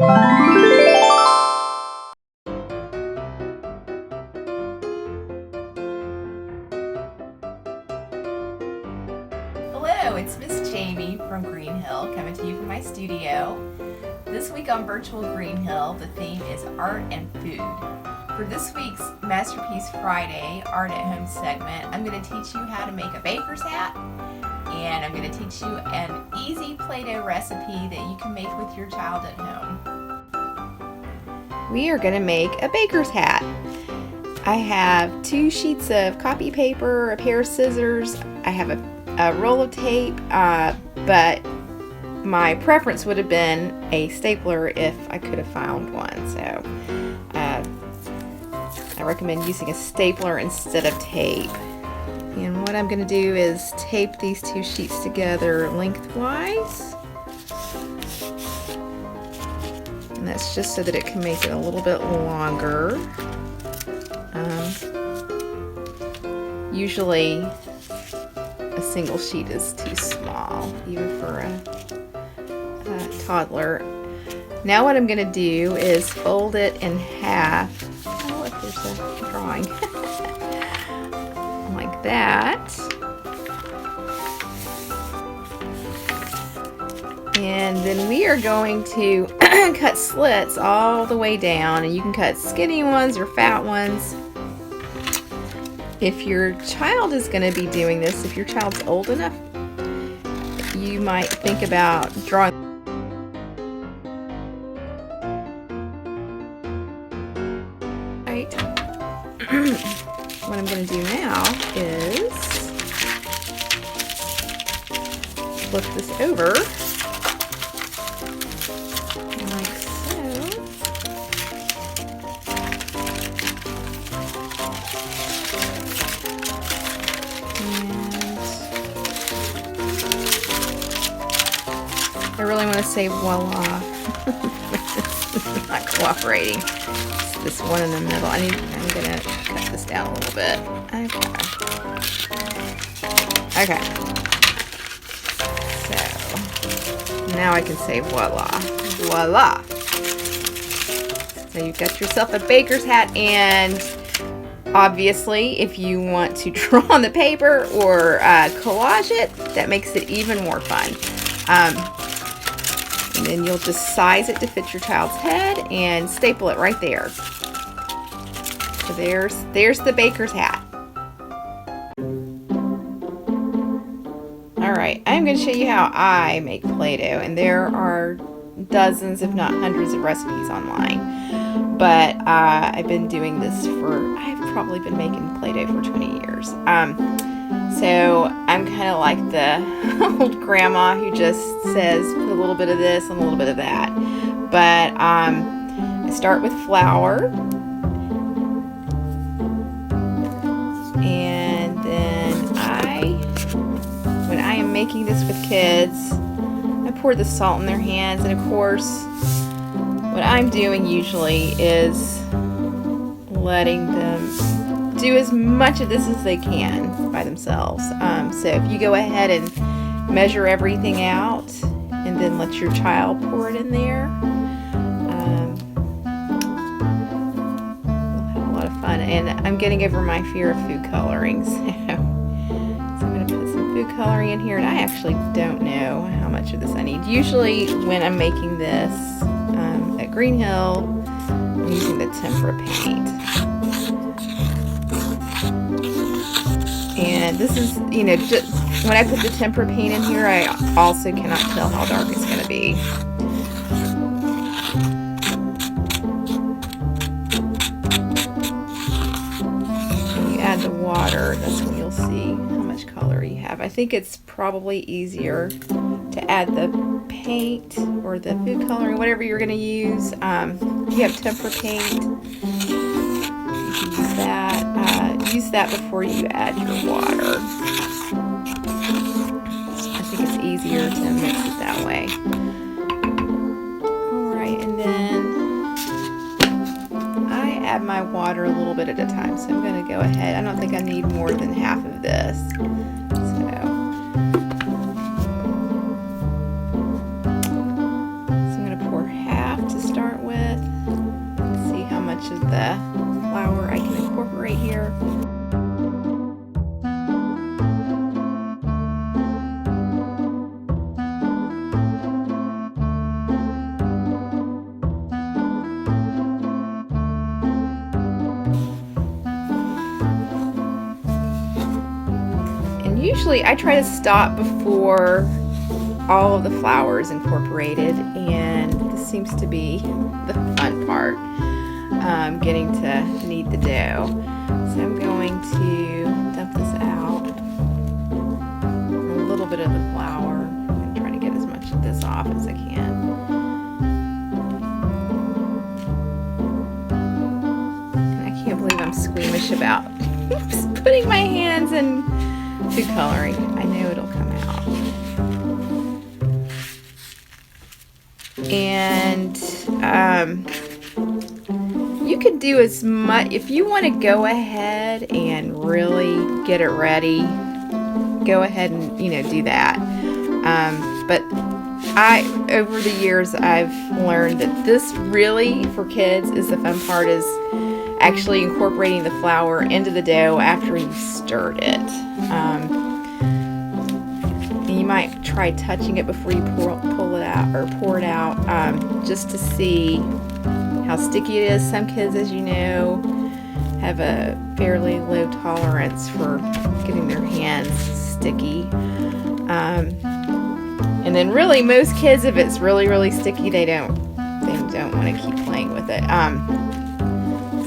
Hello, it's Miss Jamie from Green Hill coming to you from my studio. This week on Virtual Green Hill, the theme is Art and Food. For this week's Masterpiece Friday Art at Home segment, I'm going to teach you how to make a baker's hat, and I'm going to teach you an easy Play-Doh recipe that you can make with your child at home. We are going to make a baker's hat. I have 2 sheets of copy paper, a pair of scissors, I have a roll of tape, but my preference would have been a stapler if I could have found one. So I recommend using a stapler instead of tape. And what I'm going to do is tape these 2 sheets together lengthwise. And that's just so that it can make it a little bit longer. Usually a single sheet is too small, even for a toddler. Now what I'm going to do is fold it in half. Oh, look, there's a drawing. Like that. And then we are going to cut slits all the way down, and you can cut skinny ones or fat ones. If your child is going to be doing this, if your child's old enough, you might think about drawing. Right. What I'm going to do now is flip this over like so. I really want to say voila. It's not cooperating. It's this one in the middle. I'm gonna cut this down a little bit. Okay. So now I can say voila. Voila. So you've got yourself a baker's hat, and obviously, if you want to draw on the paper or collage it, that makes it even more fun. And then you'll just size it to fit your child's head and staple it right there. So there's the baker's hat. Alright, I'm going to show you how I make Play-Doh, and there are dozens, if not hundreds, of recipes online. But I've been doing this I've probably been making Play-Doh for 20 years. So I'm kind of like the old grandma who just says put a little bit of this and a little bit of that. But I start with flour, and then when I am making this with kids, I pour the salt in their hands, and of course what I'm doing usually is letting them do as much of this as they can by themselves. So if you go ahead and measure everything out and then let your child pour it in there, we'll have a lot of fun. And I'm getting over my fear of food coloring. So I'm going to put some food coloring in here, and I actually don't know how much of this I need. Usually when I'm making this at Green Hill, I'm using the tempera paint. And this is, just when I put the tempera paint in here, I also cannot tell how dark it's going to be. When you add the water, that's when you'll see how much color you have. I think it's probably easier to add the paint or the food coloring, whatever you're going to use. If you have tempera paint, you can use that. Use that before you add your water. I think it's easier to mix it that way. Alright, and then I add my water a little bit at a time, so I'm going to go ahead. I don't think I need more than half of this. So I'm going to pour half to start right here. And usually I try to stop before all of the flour is incorporated, and this seems to be the fun part, getting to knead the dough. So I'm going to dump this out, a little bit of the flour. I'm trying to get as much of this off as I can. And I can't believe I'm squeamish about putting my hands in food coloring. I know it'll come out. And you could do as much if you want to go ahead and really get it ready. Go ahead and do that. But over the years I've learned that this really for kids is the fun part, is actually incorporating the flour into the dough after you've stirred it. And you might try touching it before you pull it out or pour it out, just to see how sticky it is. Some kids, as you know, have a fairly low tolerance for getting their hands sticky. And then really most kids, if it's really, really sticky, they don't want to keep playing with it.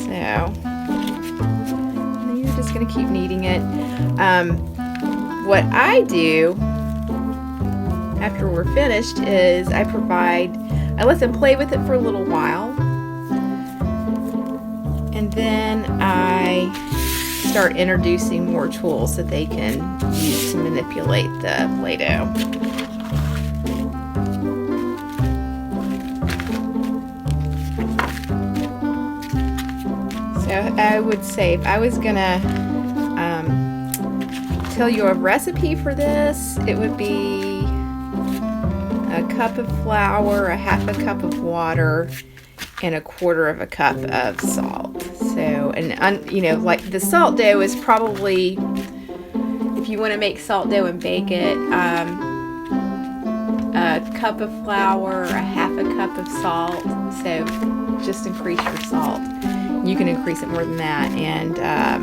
So you're just going to keep kneading it. What I do after we're finished is I let them play with it for a little while, and then I start introducing more tools that they can use to manipulate the Play-Doh. So I would say, if I was gonna tell you a recipe for this, it would be a cup of flour, a half a cup of water, and a quarter of a cup of salt. So, and like the salt dough is probably, if you want to make salt dough and bake it, a cup of flour, a half a cup of salt. So just increase your salt. You can increase it more than that, and a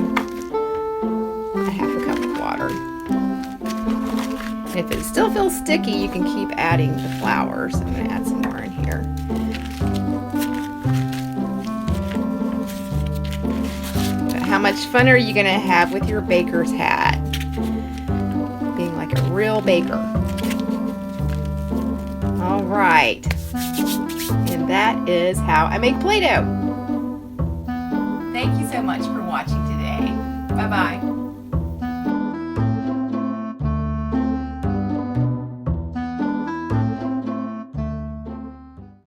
half a cup of water. And if it still feels sticky, you can keep adding the flour. So I'm going to add some more in here. But how much fun are you going to have with your baker's hat? Being like a real baker. All right. And that is how I make Play-Doh. Thank you so much for watching today. Bye-bye.